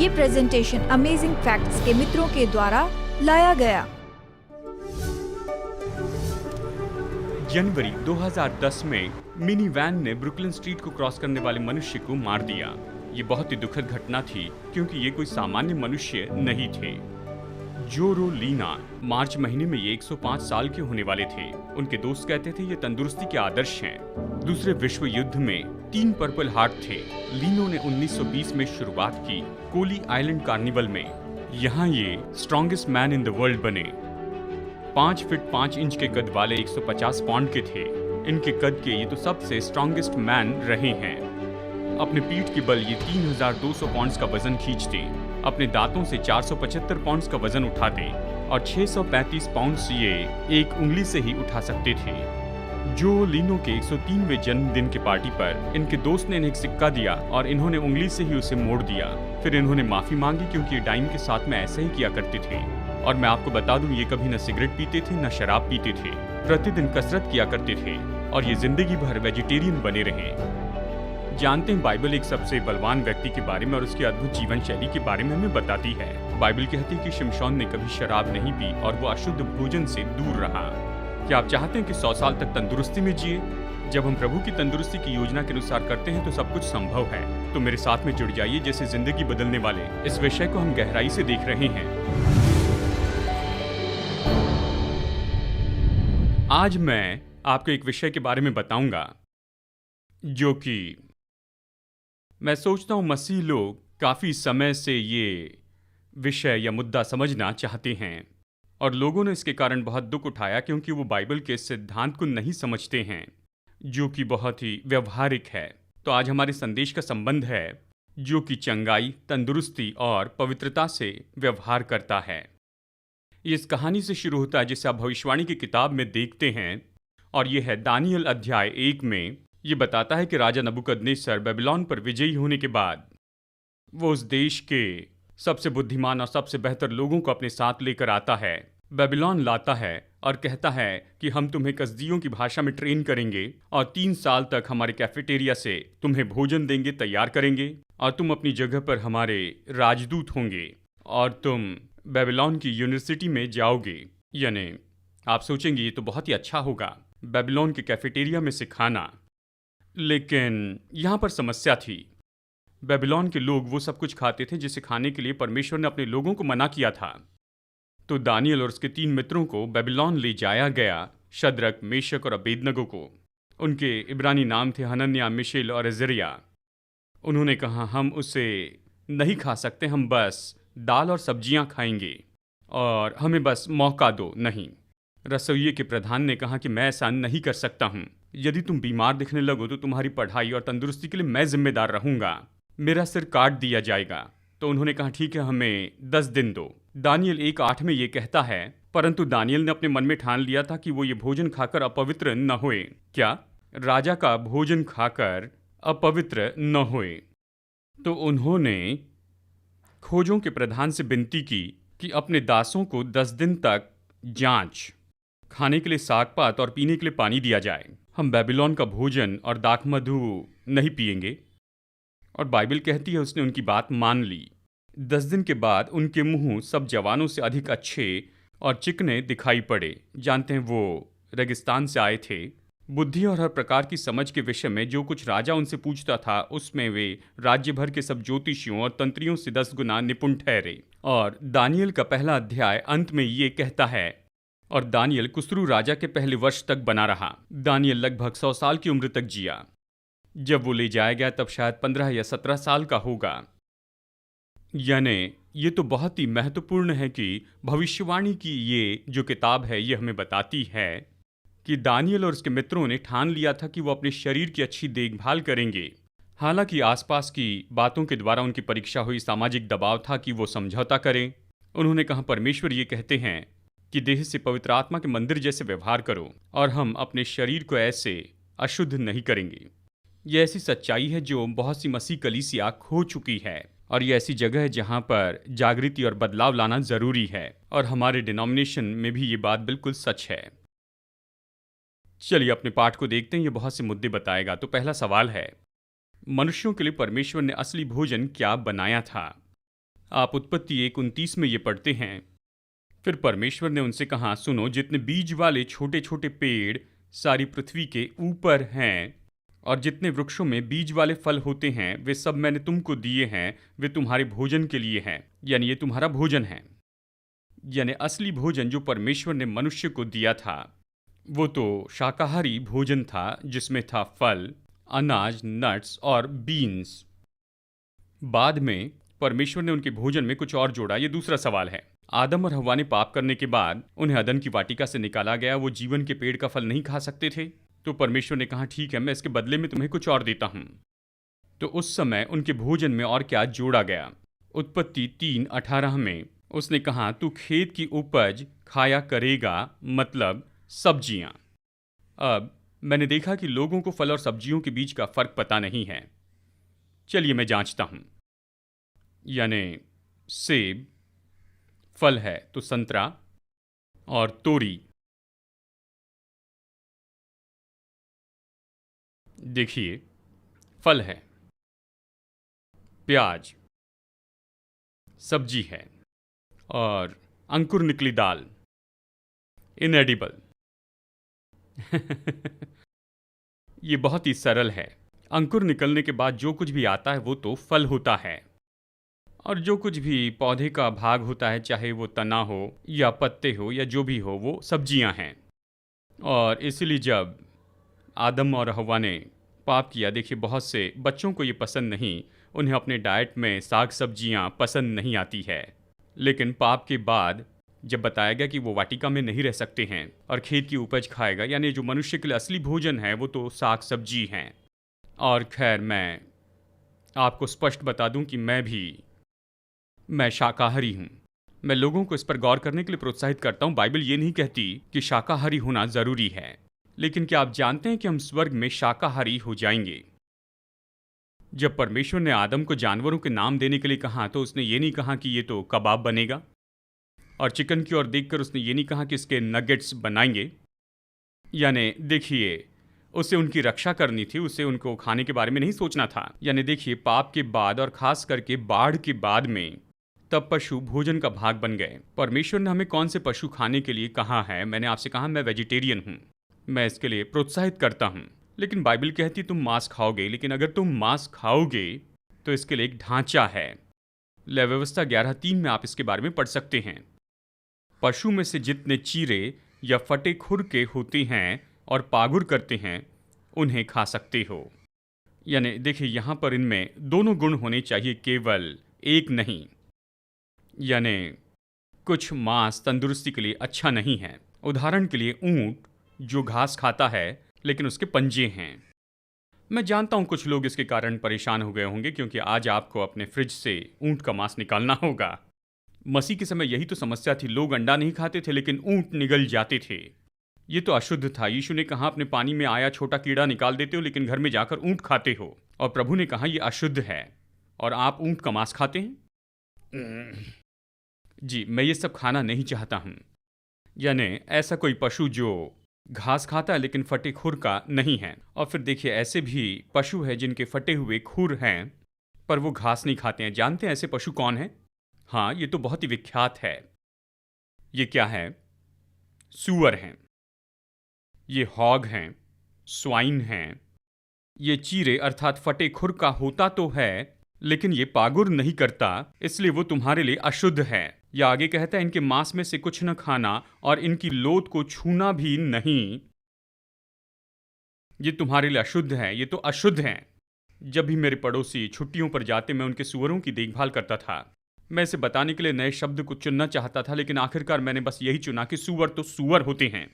ये presentation amazing facts के मित्रों के द्वारा लाया गया। जनवरी 2010 में मिनी वैन ने ब्रुकलिन स्ट्रीट को क्रॉस करने वाले मनुष्य को मार दिया। ये बहुत ही दुखद घटना थी क्योंकि ये कोई सामान्य मनुष्य नहीं थे। जोरो लीना मार्च महीने में ये 105 साल के होने वाले थे। उनके दोस्त कहते थे ये तंदुरुस्ती के आदर्श हैं। दूसरे विश्व युद्ध में 3 पर्पल हार्ट थे। लीनो ने 1920 में शुरुआत की कोली आइलैंड कार्निवल में। यहाँ ये strongest man in the world बने। 5 फीट 5 इंच के कद वाले 150 पाउंड के थे। इनके कद के ये तो सबसे स्ट्रॉन्गेस्ट मैन रहे हैं। अपने पीठ के बल ये 3200 पाउंड्स का वजन खींचते, अपने दांतों से 475 पाउंड्स का वजन उठाते और 635 पाउंड्स ये एक उंगली से ही उठा सकते थे। जो लीनो के 103वें जन्मदिन के पार्टी पर इनके दोस्त ने इन्हें एक सिक्का दिया और इन्होंने उंगली से ही उसे मोड़ दिया। फिर इन्होंने माफी मांगी क्योंकि ये डाइम के साथ में ऐसा ही किया करते थे। और मैं आपको बता दूं, ये कभी न सिगरेट पीते थे न शराब पीते थे। प्रतिदिन कसरत किया करते थे और ये जिंदगी भर वेजिटेरियन बने रहे। जानते हैं, बाइबल एक सबसे बलवान व्यक्ति के बारे में और उसकी अद्भुत जीवन शैली के बारे में हमें बताती है। बाइबल कहती है कि शिमशोन ने कभी शराब नहीं पी और वो अशुद्ध भोजन से दूर रहा। क्या आप चाहते हैं कि 100 साल तक तंदुरुस्ती में जिए? जब हम प्रभु की तंदुरुस्ती की योजना के अनुसार करते हैं तो सब कुछ संभव है। तो मेरे साथ में जुड़ जाइए, जैसे जिंदगी बदलने वाले इस विषय को हम गहराई से देख रहे हैं। आज मैं आपको एक विषय के बारे में बताऊंगा जो कि मैं सोचता हूं मसीह लोग काफी समय से ये विषय या मुद्दा समझना चाहते हैं और लोगों ने इसके कारण बहुत दुख उठाया क्योंकि वो बाइबल के सिद्धांत को नहीं समझते हैं जो कि बहुत ही व्यवहारिक है। तो आज हमारे संदेश का संबंध है जो कि चंगाई, तंदुरुस्ती और पवित्रता से व्यवहार करता है। ये इस कहानी से शुरू होता है जिसे आप भविष्यवाणी की किताब में देखते हैं और ये है दानियल अध्याय 1 में। ये बताता है कि राजा नबूकदनेस्सर बेबीलोन पर विजयी होने के बाद वो उस देश के सबसे बुद्धिमान और सबसे बेहतर लोगों को अपने साथ लेकर आता है, बेबीलोन लाता है और कहता है कि हम तुम्हें कसदियों की भाषा में ट्रेन करेंगे और 3 साल तक हमारे कैफेटेरिया से तुम्हें भोजन देंगे, तैयार करेंगे और तुम अपनी जगह पर हमारे राजदूत होंगे और तुम बेबीलोन की यूनिवर्सिटी में जाओगे। यानी आप सोचेंगे ये तो बहुत ही अच्छा होगा, बेबीलोन के कैफेटेरिया में से खाना। लेकिन यहाँ पर समस्या थी। बेबीलोन के लोग वो सब कुछ खाते थे जिसे खाने के लिए परमेश्वर ने अपने लोगों को मना किया था। तो दानियल और उसके 3 मित्रों को बेबीलोन ले जाया गया, शद्रक, मेशक और अबेदनगो को। उनके इब्रानी नाम थे हनन्याह, मिशेल और अज़रिया। उन्होंने कहा हम उसे नहीं खा सकते, हम बस दाल और सब्जियां खाएंगे और हमें बस मौका दो। नहीं, रसोइये के प्रधान ने कहा कि मैं ऐसा नहीं कर सकता हूँ। यदि तुम बीमार दिखने लगो तो तुम्हारी पढ़ाई और तंदुरुस्ती के लिए मैं जिम्मेदार रहूंगा, मेरा सिर काट दिया जाएगा। तो उन्होंने कहा ठीक है, हमें 10 दिन दो। दानियल 1:8 में ये कहता है, परंतु दानियल ने अपने मन में ठान लिया था कि वो ये भोजन खाकर अपवित्र न होए। क्या? राजा का भोजन खाकर अपवित्र न होए। तो उन्होंने खोजों के प्रधान से विनती की कि अपने दासों को 10 दिन तक जांच, खाने के लिए साग पात और पीने के लिए पानी दिया जाए। हम बेबीलोन का भोजन और दाख मधु नहीं पिएंगे। और बाइबल कहती है उसने उनकी बात मान ली। 10 दिन के बाद उनके मुंह सब जवानों से अधिक अच्छे और चिकने दिखाई पड़े। जानते हैं, वो रेगिस्तान से आए थे। बुद्धि और हर प्रकार की समझ के विषय में जो कुछ राजा उनसे पूछता था उसमें वे राज्य भर के सब ज्योतिषियों और तंत्रियों से 10 गुना निपुण ठहरे। और दानियल का पहला अध्याय अंत में ये कहता है, और दानियल कुस्रू राजा के पहले वर्ष तक बना रहा। दानियल लगभग 100 साल की उम्र तक जिया। जब वो ले जाया गया तब शायद 15 या 17 साल का होगा। यानी ये तो बहुत ही महत्वपूर्ण है कि भविष्यवाणी की ये जो किताब है ये हमें बताती है कि दानियल और उसके मित्रों ने ठान लिया था कि वो अपने शरीर की अच्छी देखभाल करेंगे। हालांकि आसपास की बातों के द्वारा उनकी परीक्षा हुई, सामाजिक दबाव था कि वो समझौता करें। उन्होंने कहा परमेश्वर ये कहते हैं कि देह से पवित्र आत्मा के मंदिर जैसे व्यवहार करो और हम अपने शरीर को ऐसे अशुद्ध नहीं करेंगे। यह ऐसी सच्चाई है जो बहुत सी मसीह कलीसिया खो चुकी है और ये ऐसी जगह है जहाँ पर जागृति और बदलाव लाना जरूरी है और हमारे डिनोमिनेशन में भी ये बात बिल्कुल सच है। चलिए अपने पाठ को देखते हैं, ये बहुत से मुद्दे बताएगा। तो पहला सवाल है, मनुष्यों के लिए परमेश्वर ने असली भोजन क्या बनाया था? आप उत्पत्ति 1:29 में ये पढ़ते हैं, फिर परमेश्वर ने उनसे कहा, सुनो, जितने बीज वाले छोटे छोटे पेड़ सारी पृथ्वी के ऊपर हैं और जितने वृक्षों में बीज वाले फल होते हैं वे सब मैंने तुमको दिए हैं, वे तुम्हारे भोजन के लिए हैं। यानी ये तुम्हारा भोजन है। यानी असली भोजन जो परमेश्वर ने मनुष्य को दिया था वो तो शाकाहारी भोजन था, जिसमें था फल, अनाज, नट्स और बीन्स। बाद में परमेश्वर ने उनके भोजन में कुछ और जोड़ा। ये दूसरा सवाल है। आदम और हव्वा ने पाप करने के बाद उन्हें अदन की वाटिका से निकाला गया। वो जीवन के पेड़ का फल नहीं खा सकते थे, तो परमेश्वर ने कहा, ठीक है, मैं इसके बदले में तुम्हें कुछ और देता हूं। तो उस समय उनके भोजन में और क्या जोड़ा गया? उत्पत्ति 3:18 में उसने कहा, तू खेत की उपज खाया करेगा, मतलब सब्जियां। अब मैंने देखा कि लोगों को फल और सब्जियों के बीच का फर्क पता नहीं है। चलिए मैं जांचता हूं। यानी सेब फल है तो संतरा, और तोरी, देखिए, फल है। प्याज सब्जी है, और अंकुर निकली दाल इनएडिबल। ये बहुत ही सरल है। अंकुर निकलने के बाद जो कुछ भी आता है वो तो फल होता है, और जो कुछ भी पौधे का भाग होता है, चाहे वो तना हो या पत्ते हो या जो भी हो, वो सब्जियां हैं। और इसलिए जब आदम और हव्वा ने पाप किया, देखिए बहुत से बच्चों को ये पसंद नहीं, उन्हें अपने डाइट में साग सब्जियां पसंद नहीं आती है। लेकिन पाप के बाद जब बताया गया कि वो वाटिका में नहीं रह सकते हैं और खेत की उपज खाएगा, यानी जो मनुष्य के लिए असली भोजन है वो तो साग सब्जी हैं। और खैर, मैं आपको स्पष्ट बता दूं कि मैं शाकाहारी हूं। मैं लोगों को इस पर गौर करने के लिए प्रोत्साहित करता हूं। बाइबल ये नहीं कहती कि शाकाहारी होना जरूरी है, लेकिन क्या आप जानते हैं कि हम स्वर्ग में शाकाहारी हो जाएंगे? जब परमेश्वर ने आदम को जानवरों के नाम देने के लिए कहा, तो उसने ये नहीं कहा कि ये तो कबाब बनेगा, और चिकन की ओर देखकर उसने ये नहीं कहा कि इसके नगेट्स बनाएंगे। यानी देखिए, उसे उनकी रक्षा करनी थी, उसे उनको खाने के बारे में नहीं सोचना था। यानी देखिए, पाप के बाद और खास करके बाढ़ के बाद में तब पशु भोजन का भाग बन गए। परमेश्वर ने हमें कौन से पशु खाने के लिए कहा है? मैंने आपसे कहा मैं वेजिटेरियन हूं, मैं इसके लिए प्रोत्साहित करता हूं। लेकिन बाइबल कहती तुम मांस खाओगे, लेकिन अगर तुम मांस खाओगे तो इसके लिए एक ढांचा है। लय व्यवस्था 11:3 में आप इसके बारे में पढ़ सकते हैं। पशु में से जितने चीरे या फटे खुर के होते हैं और पागुर करते हैं, उन्हें खा सकते हो। यानी देखिए, यहां पर इनमें दोनों गुण होने चाहिए, केवल एक नहीं। यानी कुछ मांस तंदुरुस्ती के लिए अच्छा नहीं है। उदाहरण के लिए ऊंट जो घास खाता है लेकिन उसके पंजे हैं। मैं जानता हूं कुछ लोग इसके कारण परेशान हो गए होंगे, क्योंकि आज आपको अपने फ्रिज से ऊंट का मांस निकालना होगा। मसीह के समय यही तो समस्या थी। लोग अंडा नहीं खाते थे लेकिन ऊंट निगल जाते थे। ये तो अशुद्ध था। यीशु ने कहा, अपने पानी में आया छोटा कीड़ा निकाल देते हो लेकिन घर में जाकर ऊंट खाते हो। और प्रभु ने कहा, यह अशुद्ध है, और आप ऊंट का मांस खाते हैं। जी, मैं ये सब खाना नहीं चाहता हूं। यानी ऐसा कोई पशु जो घास खाता है लेकिन फटे खुर का नहीं है। और फिर देखिए, ऐसे भी पशु हैं जिनके फटे हुए खुर हैं पर वो घास नहीं खाते हैं। जानते हैं ऐसे पशु कौन हैं? हाँ, ये तो बहुत ही विख्यात है। ये क्या है? सूअर हैं, ये हॉग हैं, स्वाइन हैं। ये चीरे अर्थात फटे खुर का होता तो है, लेकिन ये पागुर नहीं करता, इसलिए वो तुम्हारे लिए अशुद्ध है। या आगे कहता है, इनके मांस में से कुछ न खाना और इनकी लोथ को छूना भी नहीं, ये तुम्हारे लिए अशुद्ध है। ये तो अशुद्ध हैं। जब भी मेरे पड़ोसी छुट्टियों पर जाते, मैं उनके सूअरों की देखभाल करता था। मैं इसे बताने के लिए नए शब्द को चुनना चाहता था, लेकिन आखिरकार मैंने बस यही चुना कि सूअर तो सूअर होते हैं।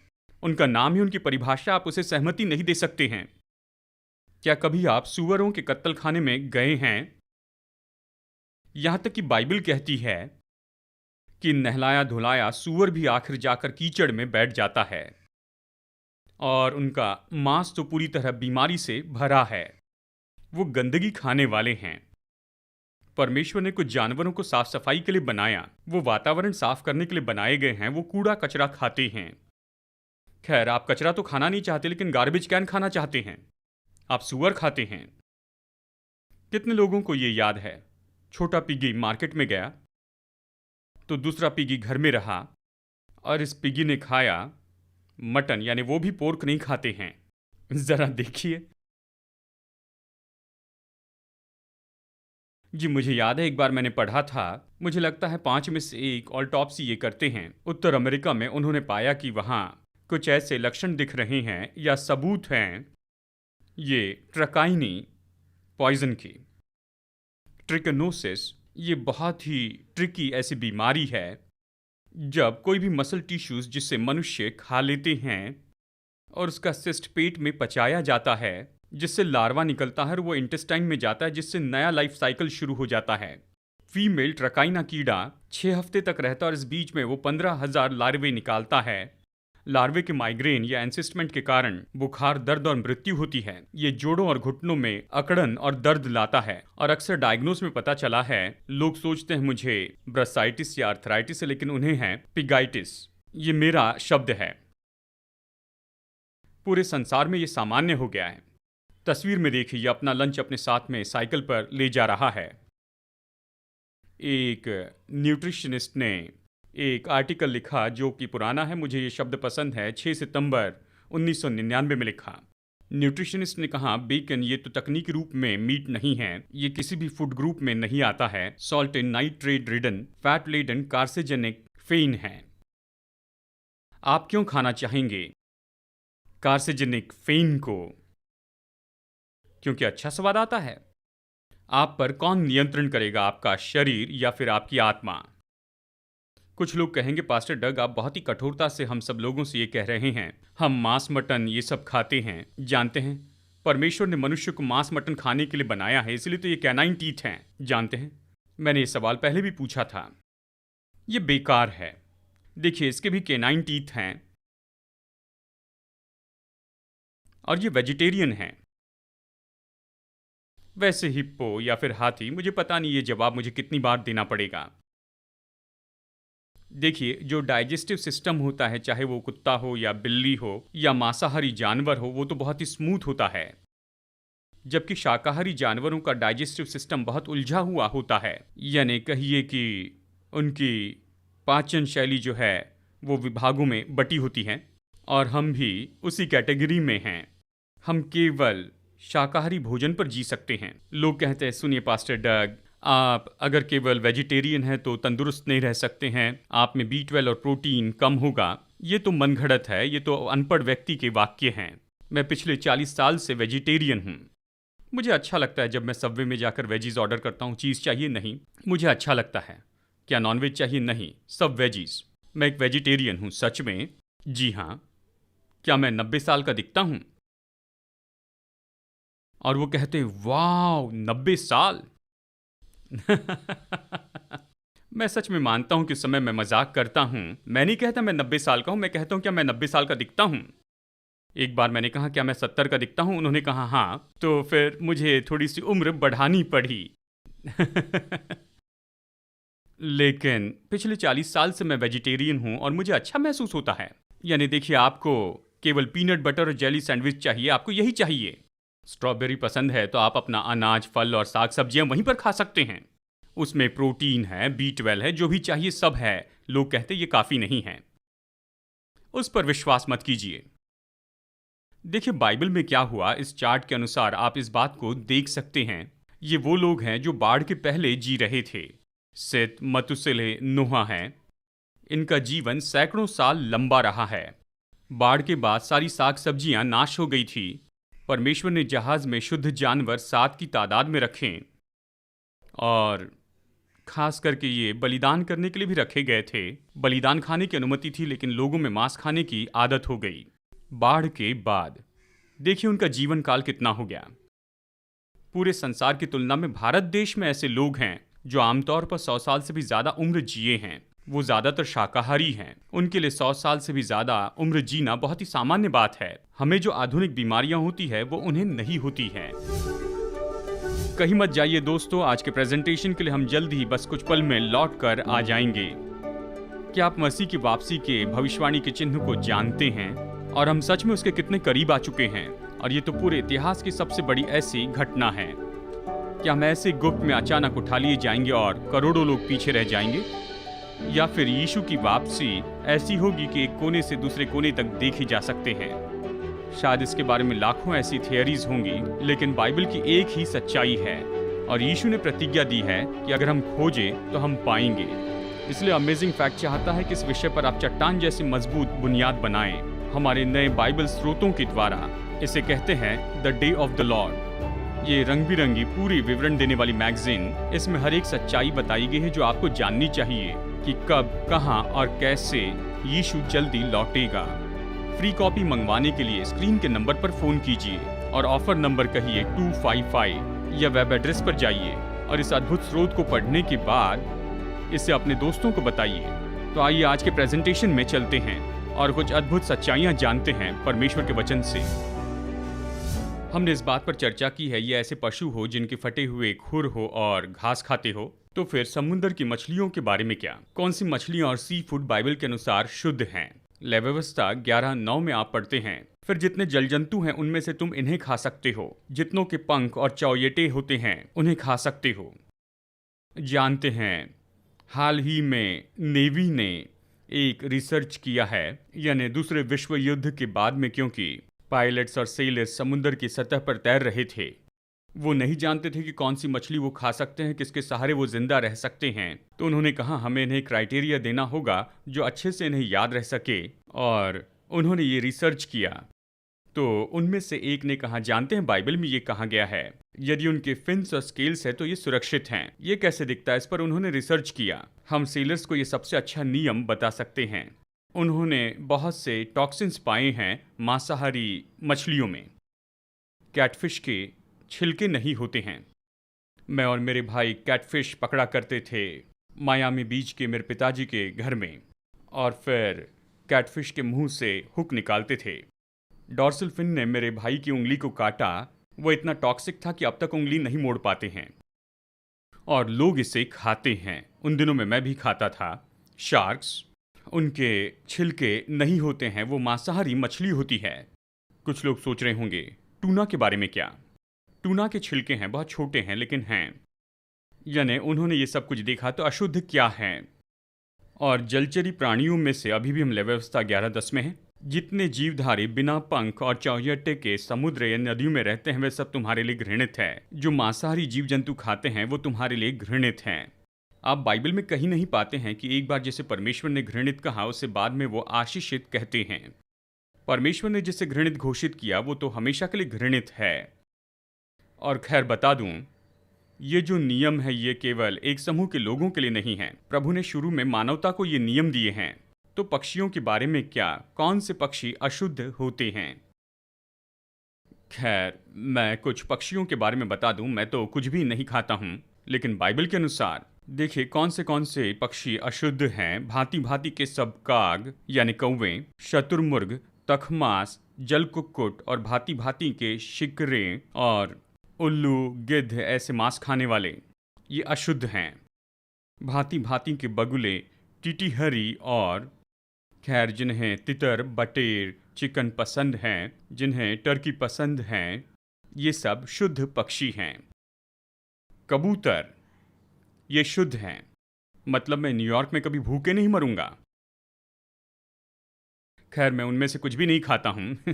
उनका नाम ही उनकी परिभाषा, आप उसे सहमति नहीं दे सकते हैं। क्या कभी आप सूअरों के कत्ल खाने में गए हैं? यहां तक कि बाइबल कहती है कि नहलाया धुलाया सूअर भी आखिर जाकर कीचड़ में बैठ जाता है, और उनका मांस तो पूरी तरह बीमारी से भरा है। वो गंदगी खाने वाले हैं। परमेश्वर ने कुछ जानवरों को साफ सफाई के लिए बनाया, वो वातावरण साफ करने के लिए बनाए गए हैं। वो कूड़ा कचरा खाते हैं। खैर, आप कचरा तो खाना नहीं चाहते, लेकिन गार्बेज कैन खाना चाहते हैं। आप सूअर खाते हैं। कितने लोगों को ये याद है? छोटा पिगी मार्केट में गया तो दूसरा पिगी घर में रहा और इस पिगी ने खाया मटन, यानी वो भी पोर्क नहीं खाते हैं। जरा देखिए। जी मुझे याद है एक बार मैंने पढ़ा था, मुझे लगता है 5 में से 1 ऑटोप्सी ये करते हैं। उत्तर अमेरिका में उन्होंने पाया कि वहाँ कुछ ऐसे लक्षण दिख रहे हैं या सबूत हैं ये ट्रकाइनी पॉइजन की। ट्रिकोनोसिस ये बहुत ही ट्रिकी ऐसी बीमारी है जब कोई भी मसल टिश्यूज जिससे मनुष्य खा लेते हैं और उसका सिस्ट पेट में पचाया जाता है, जिससे लार्वा निकलता है और वो इंटेस्टाइन में जाता है, जिससे नया लाइफ साइकिल शुरू हो जाता है। फीमेल ट्रकाइना कीड़ा 6 हफ्ते तक रहता है और इस बीच में वो 15,000 लार्वे निकालता है। लार्वे के माइग्रेन या एंसिस्टमेंट के कारण बुखार, दर्द और मृत्यु होती है। ये जोड़ों और घुटनों में अकड़न और दर्द लाता है और अक्सर डायग्नोस में पता चला है, लोग सोचते हैं मुझे ब्रसाइटिस या आर्थराइटिस है, लेकिन उन्हें है पिगाइटिस। ये मेरा शब्द है। पूरे संसार में ये सामान्य हो गया है। तस्वीर में देखिए, ये अपना लंच अपने साथ में साइकिल पर ले जा रहा है। एक न्यूट्रिशनिस्ट ने एक आर्टिकल लिखा जो कि पुराना है, मुझे ये शब्द पसंद है, 6 सितंबर 1999 में लिखा। न्यूट्रिशनिस्ट ने कहा, बेकन ये तो तकनीकी रूप में मीट नहीं है, ये किसी भी फूड ग्रुप में नहीं आता है। Salt and nitrate ridden, fat laden, carcinogenic फेन है। आप क्यों खाना चाहेंगे कार्सिजेनिक फेन को? क्योंकि अच्छा स्वाद आता है। आप पर कौन नियंत्रण करेगा, आपका शरीर या फिर आपकी आत्मा? कुछ लोग कहेंगे, पास्टर डग आप बहुत ही कठोरता से हम सब लोगों से ये कह रहे हैं, हम मांस मटन ये सब खाते हैं। जानते हैं परमेश्वर ने मनुष्य को मांस मटन खाने के लिए बनाया है, इसलिए तो ये कैनाइन टीथ हैं। जानते हैं मैंने ये सवाल पहले भी पूछा था, ये बेकार है। देखिए इसके भी कैनाइन टीथ हैं और ये वेजिटेरियन हैं। वैसे हिप्पो या फिर हाथी, मुझे पता नहीं ये जवाब मुझे कितनी बार देना पड़ेगा। देखिए जो डाइजेस्टिव सिस्टम होता है, चाहे वो कुत्ता हो या बिल्ली हो या मांसाहारी जानवर हो, वो तो बहुत ही स्मूथ होता है, जबकि शाकाहारी जानवरों का डाइजेस्टिव सिस्टम बहुत उलझा हुआ होता है। यानी कहिए कि उनकी पाचन शैली जो है वो विभागों में बटी होती है और हम भी उसी कैटेगरी में हैं। हम केवल शाकाहारी भोजन पर जी सकते हैं। लोग कहते हैं, सुनिए पास्टर डग, आप अगर केवल वेजिटेरियन हैं तो तंदुरुस्त नहीं रह सकते हैं, आप में B12 और प्रोटीन कम होगा। ये तो मनगढ़ंत है, ये तो अनपढ़ व्यक्ति के वाक्य हैं। मैं पिछले 40 साल से वेजिटेरियन हूँ। मुझे अच्छा लगता है जब मैं सबवे में जाकर वेजीज ऑर्डर करता हूँ। चीज़ चाहिए नहीं, मुझे अच्छा लगता है। क्या नॉनवेज चाहिए? नहीं, सब वेजीज। मैं एक वेजिटेरियन हूँ सच में। जी हाँ। क्या मैं 90 साल का दिखता हूँ? और वो कहते हैं, वाह 90 साल। मैं सच में मानता हूं कि उस समय मैं मजाक करता हूं। मैं नहीं कहता मैं 90 साल का हूं, मैं कहता हूं क्या मैं 90 साल का दिखता हूं। एक बार मैंने कहा क्या मैं 70 का दिखता हूं? उन्होंने कहा हाँ। तो फिर मुझे थोड़ी सी उम्र बढ़ानी पड़ी। लेकिन पिछले 40 साल से मैं वेजिटेरियन हूं और मुझे अच्छा महसूस होता है। यानी देखिए, आपको केवल पीनट बटर और जेली सैंडविच चाहिए, आपको यही चाहिए। स्ट्रॉबेरी पसंद है तो आप अपना अनाज, फल और साग सब्जियां वहीं पर खा सकते हैं। उसमें प्रोटीन है, B12 है, जो भी चाहिए सब है। लोग कहते ये काफ़ी नहीं है। उस पर विश्वास मत कीजिए। देखिए बाइबल में क्या हुआ, इस चार्ट के अनुसार आप इस बात को देख सकते हैं। ये वो लोग हैं जो बाढ़ के पहले जी रहे थे। सेत, मतुसेले, नोहा हैं। इनका जीवन सैकड़ों साल लंबा रहा है। बाढ़ के बाद सारी साग सब्जियां नाश हो गई थी। परमेश्वर ने जहाज में शुद्ध जानवर 7 की तादाद में रखे और खास करके ये बलिदान करने के लिए भी रखे गए थे। बलिदान खाने की अनुमति थी, लेकिन लोगों में मांस खाने की आदत हो गई। बाढ़ के बाद देखिए उनका जीवन काल कितना हो गया। पूरे संसार की तुलना में भारत देश में ऐसे लोग हैं जो आमतौर पर 100 साल से भी ज़्यादा उम्र जिए हैं। वो ज़्यादातर शाकाहारी हैं। उनके लिए 100 साल से भी ज़्यादा उम्र जीना बहुत ही सामान्य बात है। हमें जो आधुनिक बीमारियां होती है वो उन्हें नहीं होती हैं। कहीं मत जाइए दोस्तों, आज के प्रेजेंटेशन के लिए हम जल्द ही बस कुछ पल में लौट कर आ जाएंगे। क्या आप मसीह की वापसी के भविष्यवाणी के चिन्ह को जानते हैं? और हम सच में उसके कितने करीब आ चुके हैं? और ये तो पूरे इतिहास की सबसे बड़ी ऐसी घटना है। क्या हम ऐसे गुप्त में अचानक उठा लिए जाएंगे और करोड़ों लोग पीछे रह जाएंगे? या फिर यीशु की वापसी ऐसी होगी कि एक कोने से दूसरे कोने तक देखे जा सकते हैं। शायद इसके बारे में लाखों ऐसी थियरीज होंगी, लेकिन बाइबल की एक ही सच्चाई है और यीशु ने प्रतिज्ञा दी है कि अगर हम खोजें तो हम पाएंगे। इसलिए अमेजिंग फैक्ट चाहता है कि इस विषय पर आप चट्टान जैसी मजबूत बुनियाद बनाएं। हमारे नए बाइबल स्रोतों के द्वारा इसे कहते हैं the day of the Lord. ये रंग बिरंगी पूरी विवरण देने वाली मैगजीन, इसमें हर एक सच्चाई बताई गई है जो आपको जाननी चाहिए कि कब, कहां और कैसे यीशु जल्दी लौटेगा। फ्री कॉपी मंगवाने के लिए स्क्रीन के नंबर पर फोन कीजिए और ऑफर नंबर कहिए 255 या वेब एड्रेस पर जाइए और इस अद्भुत स्रोत को पढ़ने के बाद इसे अपने दोस्तों को बताइए। तो आइए आज के प्रेजेंटेशन में चलते हैं और कुछ अद्भुत सच्चाइयां जानते हैं परमेश्वर के वचन से। हमने इस बात पर चर्चा की है, ये ऐसे पशु हो जिनके फटे हुए खुर हो और घास खाते हो। तो फिर समुद्र की मछलियों के बारे में क्या? कौन सी मछलियां और सी फूड बाइबल के अनुसार शुद्ध हैं? लेव्यवस्था 11:9 में आप पढ़ते हैं, फिर जितने जल जंतु हैं उनमें से तुम इन्हें खा सकते हो, जितनों के पंख और चौयटे होते हैं उन्हें खा सकते हो। जानते हैं, हाल ही में नेवी ने एक रिसर्च किया है, यानी दूसरे विश्व युद्ध के बाद में, क्योंकि पायलट्स और सेलर्स समुद्र की सतह पर तैर रहे थे, वो नहीं जानते थे कि कौन सी मछली वो खा सकते हैं, किसके सहारे वो जिंदा रह सकते हैं। तो उन्होंने कहा हमें इन्हें क्राइटेरिया देना होगा जो अच्छे से इन्हें याद रह सके, और उन्होंने ये रिसर्च किया। तो उनमें से एक ने कहा, जानते हैं बाइबल में ये कहा गया है यदि उनके फिन्स और स्केल्स है तो ये सुरक्षित हैं। ये कैसे दिखता है? इस पर उन्होंने रिसर्च किया। हम सेलर्स को ये सबसे अच्छा नियम बता सकते हैं। उन्होंने बहुत से टॉक्सिन्स पाए हैं मांसाहारी मछलियों में। कैटफिश के छिलके नहीं होते हैं। मैं और मेरे भाई कैटफिश पकड़ा करते थे मायामी बीच के मेरे पिताजी के घर में, और फिर कैटफिश के मुंह से हुक निकालते थे। डॉर्सल फिन ने मेरे भाई की उंगली को काटा। वो इतना टॉक्सिक था कि अब तक उंगली नहीं मोड़ पाते हैं, और लोग इसे खाते हैं। उन दिनों में मैं भी खाता था। शार्क्स, उनके छिलके नहीं होते हैं, वो मांसाहारी मछली होती है। कुछ लोग सोच रहे होंगे टूना के बारे में क्या? टूना के छिलके हैं, बहुत छोटे हैं लेकिन हैं। यानी उन्होंने ये सब कुछ देखा। तो अशुद्ध क्या है? और जलचरी प्राणियों में से अभी भी हम लेव्यवस्था 11:10 में हैं। जितने जीवधारी बिना पंख और चौयटे के समुद्र या नदियों में रहते हैं वे सब तुम्हारे लिए घृणित है। जो मांसाहारी जीव जंतु खाते हैं वो तुम्हारे लिए घृणित हैं। आप बाइबल में कहीं नहीं पाते हैं कि एक बार जिसे परमेश्वर ने घृणित कहा उसे बाद में वो आशीषित कहते हैं। परमेश्वर ने जिसे घृणित घोषित किया वो तो हमेशा के लिए घृणित है। और खैर बता दूं, ये जो नियम है ये केवल एक समूह के लोगों के लिए नहीं है। प्रभु ने शुरू में मानवता को ये नियम दिए हैं। तो पक्षियों के बारे में क्या? कौन से पक्षी अशुद्ध होते हैं? खैर, मैं कुछ पक्षियों के बारे में बता दूं। मैं तो कुछ भी नहीं खाता हूं, लेकिन बाइबल के अनुसार देखिए कौन से पक्षी अशुद्ध हैं। भांति भांति के सब काग यानी कौवे, शतुरमुर्ग, तखमास, जल कुक्कुट और भांति भांति के शिकरे और उल्लू, गिद्ध, ऐसे मांस खाने वाले, ये अशुद्ध हैं। भांति भांति के बगुले, टिटिहरी, और खैर जिन्हें तितर, बटेर, चिकन पसंद हैं, जिन्हें टर्की पसंद हैं, ये सब शुद्ध पक्षी हैं। कबूतर, ये शुद्ध हैं। मतलब मैं न्यूयॉर्क में कभी भूखे नहीं मरूंगा। खैर मैं उनमें से कुछ भी नहीं खाता हूं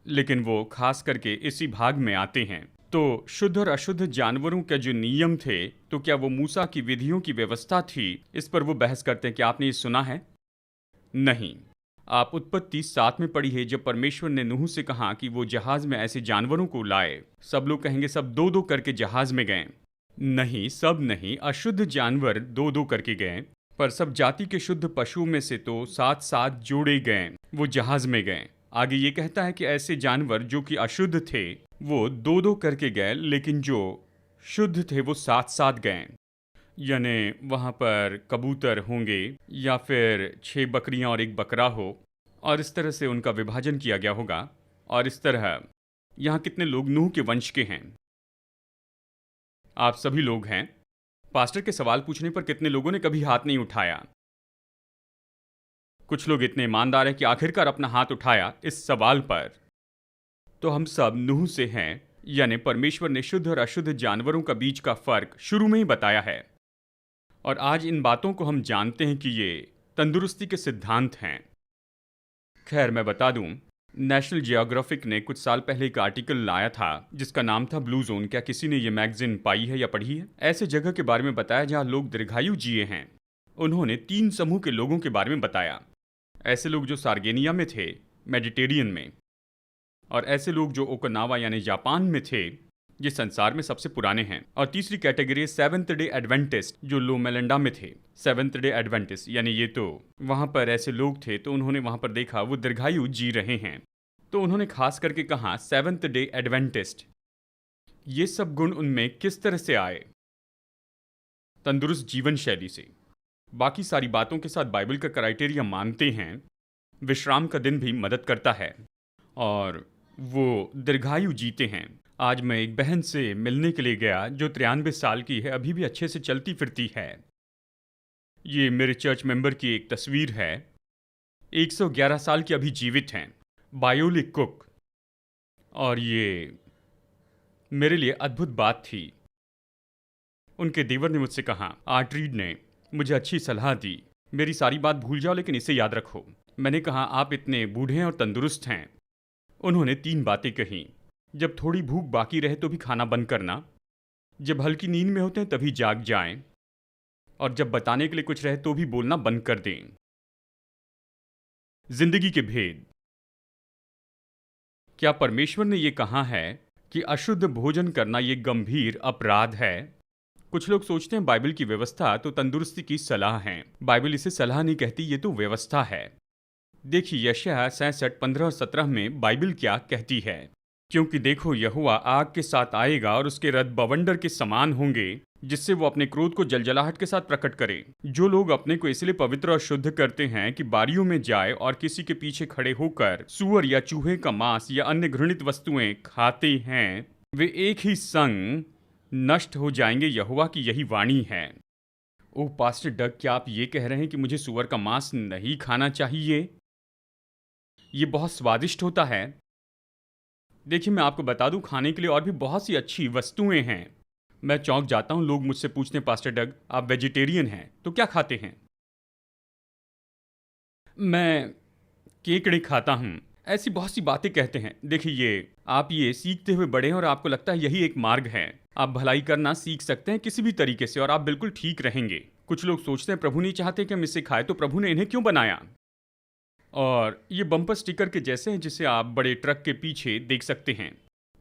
लेकिन वो खास करके इसी भाग में आते हैं। तो शुद्ध और अशुद्ध जानवरों के जो नियम थे, तो क्या वो मूसा की विधियों की व्यवस्था थी? इस पर वो बहस करते हैं कि आपने ये सुना है? नहीं। आप उत्पत्ति 7 में पढ़ी है, जब परमेश्वर ने नूह से कहा कि वो जहाज में ऐसे जानवरों को लाए। सब लोग कहेंगे सब 2-2 करके जहाज में गए। नहीं, सब नहीं, अशुद्ध जानवर 2-2 करके गए, पर सब जाति के शुद्ध पशुओं में से तो 7-7 जोड़े गए, वो जहाज में गए। आगे ये कहता है कि ऐसे जानवर जो कि अशुद्ध थे वो 2-2 करके गए, लेकिन जो शुद्ध थे वो 7-7 गए। यानी वहाँ पर कबूतर होंगे या फिर 6 बकरियाँ और 1 बकरा हो, और इस तरह से उनका विभाजन किया गया होगा। और इस तरह यहाँ कितने लोग नूह के वंश के हैं? आप सभी लोग हैं। पास्टर के सवाल पूछने पर कितने लोगों ने कभी हाथ नहीं उठाया? कुछ लोग इतने ईमानदार हैं कि आखिरकार अपना हाथ उठाया इस सवाल पर। तो हम सब नूह से हैं, यानी परमेश्वर ने शुद्ध और अशुद्ध जानवरों का बीच का फर्क शुरू में ही बताया है। और आज इन बातों को हम जानते हैं कि ये तंदुरुस्ती के सिद्धांत हैं। खैर, मैं बता दूं, नेशनल जियोग्राफिक ने कुछ साल पहले एक आर्टिकल लाया था जिसका नाम था ब्लू जोन। क्या किसी ने ये मैगजीन पाई है या पढ़ी है? ऐसे जगह के बारे में बताया जहां लोग दीर्घायु जिए हैं। उन्होंने 3 समूह के लोगों के बारे में बताया। ऐसे लोग जो सार्गेनिया में थे, मेडिटेरियन में, और ऐसे लोग जो ओकिनावा यानी जापान में थे, ये संसार में सबसे पुराने हैं। और तीसरी कैटेगरी सेवेंथ डे एडवेंटिस्ट, जो लोमेलेंडा में थे। सेवेंथ डे एडवेंटिस्ट यानी ये तो वहां पर ऐसे लोग थे, तो उन्होंने वहां पर देखा वो दीर्घायु जी रहे हैं। तो उन्होंने खास करके कहा सेवेंथ डे एडवेंटिस्ट, ये सब गुण उनमें किस तरह से आए? तंदुरुस्त जीवन शैली से। बाकी सारी बातों के साथ बाइबल का क्राइटेरिया मानते हैं। विश्राम का दिन भी मदद करता है और वो दीर्घायु जीते हैं। आज मैं एक बहन से मिलने के लिए गया जो 93 साल की है, अभी भी अच्छे से चलती फिरती है। ये मेरे चर्च मेंबर की एक तस्वीर है। 111 साल की अभी जीवित हैं, बायोलिक कुक। और ये मेरे लिए अद्भुत बात थी। उनके देवर ने मुझसे कहा, आर्ट रीड ने मुझे अच्छी सलाह दी, मेरी सारी बात भूल जाओ लेकिन इसे याद रखो। मैंने कहा, आप इतने बूढ़े हैं और तंदुरुस्त हैं। उन्होंने 3 बातें कही। जब थोड़ी भूख बाकी रहे तो भी खाना बंद करना, जब हल्की नींद में होते हैं तभी जाग जाएं, और जब बताने के लिए कुछ रहे तो भी बोलना बंद कर दें। जिंदगी के भेद। क्या परमेश्वर ने यह कहा है कि अशुद्ध भोजन करना यह गंभीर अपराध है? कुछ लोग सोचते हैं बाइबल की व्यवस्था तो तंदुरुस्ती की सलाह है। बाइबल इसे सलाह नहीं कहती, ये तो व्यवस्था है। देखिए यशायाह 66, 15 और 17 में बाइबल क्या कहती है। क्योंकि देखो, यहोवा आग के साथ आएगा और उसके रथ बवंडर के समान होंगे, जिससे वो अपने क्रोध को जलजलाहट के साथ प्रकट करे। जो लोग अपने को इसलिए पवित्र और शुद्ध करते हैं कि बारियों में जाए और किसी के पीछे खड़े होकर सुअर या चूहे का मांस या अन्य घृणित वस्तुएं खाते हैं, वे एक ही संग नष्ट हो जाएंगे। यहोवा की यही वाणी है। ओह पास्टर डग, क्या आप ये कह रहे हैं कि मुझे सुअर का मांस नहीं खाना चाहिए? ये बहुत स्वादिष्ट होता है। देखिए, मैं आपको बता दूं, खाने के लिए और भी बहुत सी अच्छी वस्तुएं हैं। मैं चौंक जाता हूं, लोग मुझसे पूछते हैं, पास्टर डग आप वेजिटेरियन हैं तो क्या खाते हैं? मैं केकड़े खाता हूं। ऐसी बहुत सी बातें कहते हैं। देखिए, आप ये सीखते हुए बड़े हैं और आपको लगता है यही एक मार्ग है। आप भलाई करना सीख सकते हैं किसी भी तरीके से और आप बिल्कुल ठीक रहेंगे। कुछ लोग सोचते हैं प्रभु नहीं चाहते कि हम इसे खाएं, तो प्रभु ने इन्हें क्यों बनाया? और ये बम्पर स्टिकर के जैसे हैं जिसे आप बड़े ट्रक के पीछे देख सकते हैं।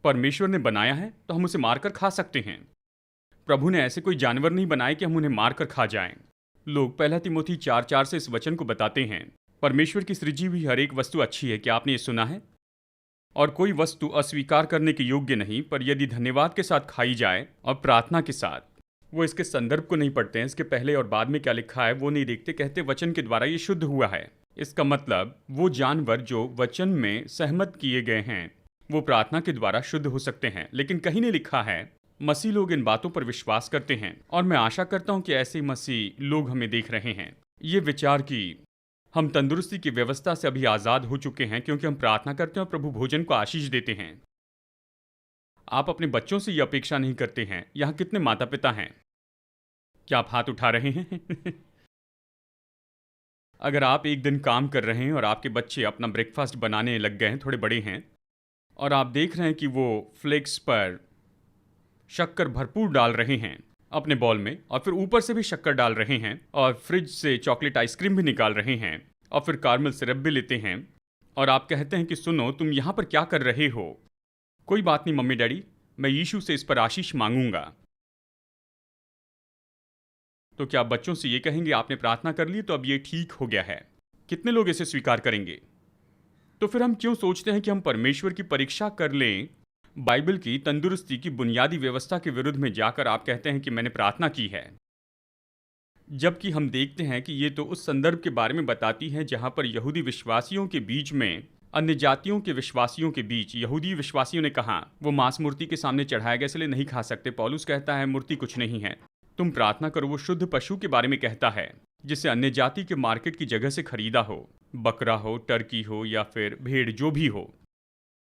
परमेश्वर ने बनाया है तो हम उसे मारकर खा सकते हैं। प्रभु ने ऐसे कोई जानवर नहीं बनाए कि हम उन्हें मारकर खा जाएं। लोग 1 तिमोथी 4:4 से इस वचन को बताते हैं, परमेश्वर की सृजी हुई हर एक वस्तु अच्छी है। क्या आपने ये सुना है? और कोई वस्तु अस्वीकार करने के योग्य नहीं, पर यदि धन्यवाद के साथ खाई जाए और प्रार्थना के साथ। वो इसके संदर्भ को नहीं पढ़ते हैं, इसके पहले और बाद में क्या लिखा है वो नहीं देखते, कहते वचन के द्वारा ये शुद्ध हुआ है। इसका मतलब वो जानवर जो वचन में सहमत किए गए हैं वो प्रार्थना के द्वारा शुद्ध हो सकते हैं। लेकिन कहीं नहीं लिखा है। मसीह लोग इन बातों पर विश्वास करते हैं और मैं आशा करता हूं कि ऐसे मसीह लोग हमें देख रहे हैं। ये विचार कि हम तंदुरुस्ती की व्यवस्था से अभी आज़ाद हो चुके हैं क्योंकि हम प्रार्थना करते हैं और प्रभु भोजन को आशीष देते हैं। आप अपने बच्चों से ये अपेक्षा नहीं करते हैं। यहाँ कितने माता पिता हैं? क्या आप हाथ उठा रहे हैं? अगर आप एक दिन काम कर रहे हैं और आपके बच्चे अपना ब्रेकफास्ट बनाने लग गए हैं, थोड़े बड़े हैं, और आप देख रहे हैं कि वो फ्लेक्स पर शक्कर भरपूर डाल रहे हैं अपने बॉल में, और फिर ऊपर से भी शक्कर डाल रहे हैं, और फ्रिज से चॉकलेट आइसक्रीम भी निकाल रहे हैं, और फिर कार्मल सिरप भी लेते हैं, और आप कहते हैं कि सुनो, तुम यहाँ पर क्या कर रहे हो? कोई बात नहीं मम्मी डैडी, मैं यीशु से इस पर आशीष मांगूंगा। तो क्या आप बच्चों से ये कहेंगे आपने प्रार्थना कर ली तो अब ये ठीक हो गया है? कितने लोग इसे स्वीकार करेंगे? तो फिर हम क्यों सोचते हैं कि हम परमेश्वर की परीक्षा कर लें? बाइबल की तंदुरुस्ती की बुनियादी व्यवस्था के विरुद्ध में जाकर आप कहते हैं कि मैंने प्रार्थना की है, जबकि हम देखते हैं कि ये तो उस संदर्भ के बारे में बताती है जहां पर यहूदी विश्वासियों के बीच में अन्य जातियों के विश्वासियों के बीच यहूदी विश्वासियों ने कहा वो मांस मूर्ति के सामने चढ़ाया गया इसलिए नहीं खा सकते। पौलुस कहता है मूर्ति कुछ नहीं है, तुम प्रार्थना करो। वो शुद्ध पशु के बारे में कहता है जिसे अन्य जाति के मार्केट की जगह से खरीदा हो, बकरा हो, टर्की हो या फिर भेड़, जो भी हो।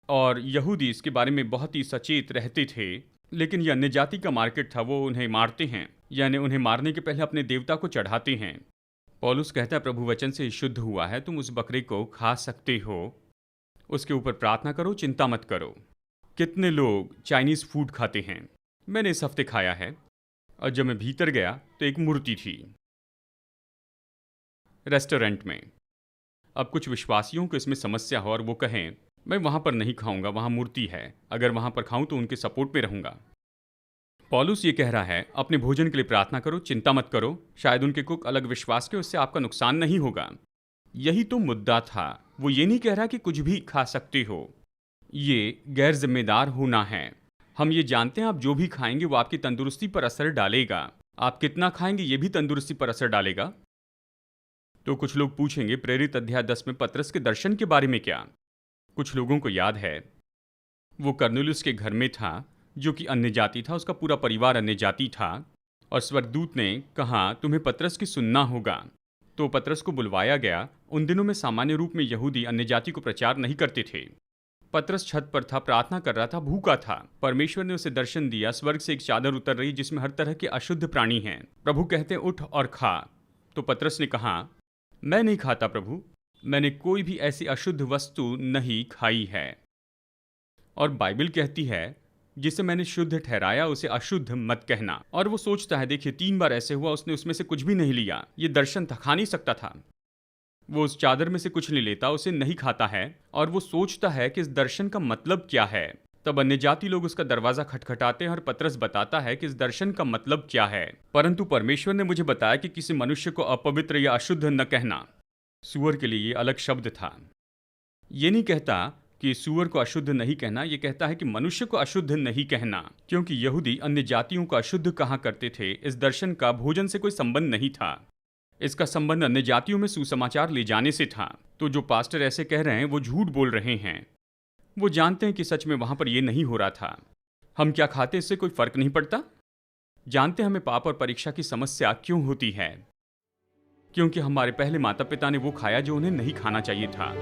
और यहूदी इसके बारे में बहुत ही सचेत रहते थे लेकिन यह अन्य जाति का मार्केट था, वो उन्हें मारते हैं, यानी उन्हें मारने के पहले अपने देवता को चढ़ाते हैं। पौलुस कहता है प्रभु वचन से शुद्ध हुआ है, तुम उस बकरे को खा सकते हो, उसके ऊपर प्रार्थना करो, चिंता मत करो। कितने लोग चाइनीज फूड खाते हैं, मैंने इस हफ्ते खाया है, और जब मैं भीतर गया तो एक मूर्ति थी रेस्टोरेंट में। अब कुछ विश्वासियों को इसमें समस्या हो और वो कहें मैं वहां पर नहीं खाऊंगा, वहां मूर्ति है, अगर वहां पर खाऊं तो उनके सपोर्ट में रहूंगा। पौलुस ये कह रहा है अपने भोजन के लिए प्रार्थना करो, चिंता मत करो, शायद उनके कुक अलग विश्वास के, उससे आपका नुकसान नहीं होगा। यही तो मुद्दा था। वो ये नहीं कह रहा कि कुछ भी खा सकते हो, ये गैर जिम्मेदार होना है। हम ये जानते हैं आप जो भी खाएंगे वो आपकी तंदुरुस्ती पर असर डालेगा, आप कितना खाएंगे ये भी तंदुरुस्ती पर असर डालेगा। तो कुछ लोग पूछेंगे प्रेरित अध्याय 10 में पतरस के दर्शन के बारे में क्या? कुछ लोगों को याद है वो कर्नेलियुस के घर में था जो कि अन्य जाति था, उसका पूरा परिवार अन्य जाति था, और स्वर्गदूत ने कहा तुम्हें पतरस की सुनना होगा। तो पतरस को बुलवाया गया। उन दिनों में सामान्य रूप में यहूदी अन्य जाति को प्रचार नहीं करते थे। पतरस छत पर था, प्रार्थना कर रहा था, भूखा था। परमेश्वर ने उसे दर्शन दिया, स्वर्ग से एक चादर उतर रही जिसमें हर तरह के अशुद्ध प्राणी हैं। प्रभु कहते उठ और खा। तो पतरस ने कहा मैं नहीं खाता प्रभु, मैंने कोई भी ऐसी अशुद्ध वस्तु नहीं खाई है। और बाइबल कहती है जिसे मैंने शुद्ध ठहराया उसे अशुद्ध मत कहना। और वो सोचता है देखिए 3 बार ऐसे हुआ, उसने उसमें से कुछ भी नहीं लिया। ये दर्शन था, खा नहीं सकता था। वो उस चादर में से कुछ नहीं लेता, उसे नहीं खाता है, और वो सोचता है कि इस दर्शन का मतलब क्या है। तब अन्य जाति लोग उसका दरवाजा खटखटाते हैं और पतरस बताता है कि इस दर्शन का मतलब क्या है। परंतु परमेश्वर ने मुझे बताया कि किसी मनुष्य को अपवित्र या अशुद्ध न कहना। सूअर के लिए ये अलग शब्द था। ये नहीं कहता कि सूअर को अशुद्ध नहीं कहना, ये कहता है कि मनुष्य को अशुद्ध नहीं कहना, क्योंकि यहूदी अन्य जातियों को अशुद्ध कहा करते थे। इस दर्शन का भोजन से कोई संबंध नहीं था, इसका संबंध अन्य जातियों में सुसमाचार ले जाने से था। तो जो पास्टर ऐसे कह रहे हैं वो झूठ बोल रहे हैं। वो जानते हैं कि सच में वहां पर ये नहीं हो रहा था। हम क्या खाते इससे कोई फर्क नहीं पड़ता। जानते हैं हमें पाप और परीक्षा की समस्या क्यों होती है, क्योंकि हमारे पहले माता पिता ने वो खाया जो उन्हें नहीं खाना चाहिए था।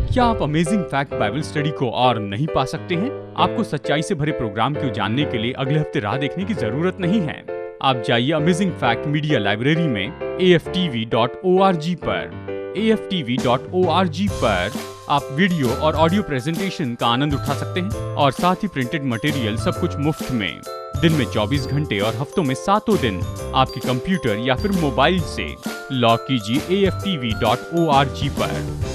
क्या आप अमेजिंग फैक्ट बाइबल स्टडी को और नहीं पा सकते हैं? आपको सच्चाई से भरे प्रोग्राम को जानने के लिए अगले हफ्ते राह देखने की जरूरत नहीं है। आप जाइए अमेजिंग फैक्ट मीडिया लाइब्रेरी में aftv.org पर। aftv.org पर आप वीडियो और ऑडियो प्रेजेंटेशन का आनंद उठा सकते हैं, और साथ ही प्रिंटेड मटेरियल सब कुछ मुफ्त में। दिन में 24 घंटे और हफ्तों में 7 दिन आपके कंप्यूटर या फिर मोबाइल से लॉग कीजिए aftv.org पर।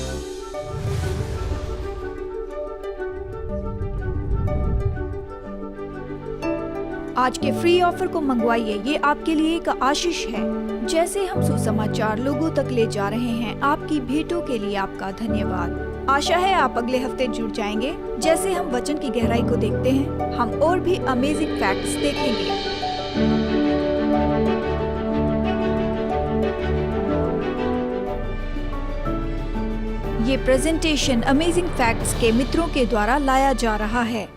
आज के फ्री ऑफर को मंगवाइए, ये आपके लिए एक आशीष है। जैसे हम सुसमाचार लोगों तक ले जा रहे हैं, आपकी भेंटों के लिए आपका धन्यवाद। आशा है आप अगले हफ्ते जुड़ जाएंगे। जैसे हम वचन की गहराई को देखते हैं, हम और भी अमेजिंग फैक्ट्स देखेंगे। ये प्रेजेंटेशन अमेजिंग फैक्ट्स के मित्रों के द्वारा लाया जा रहा है।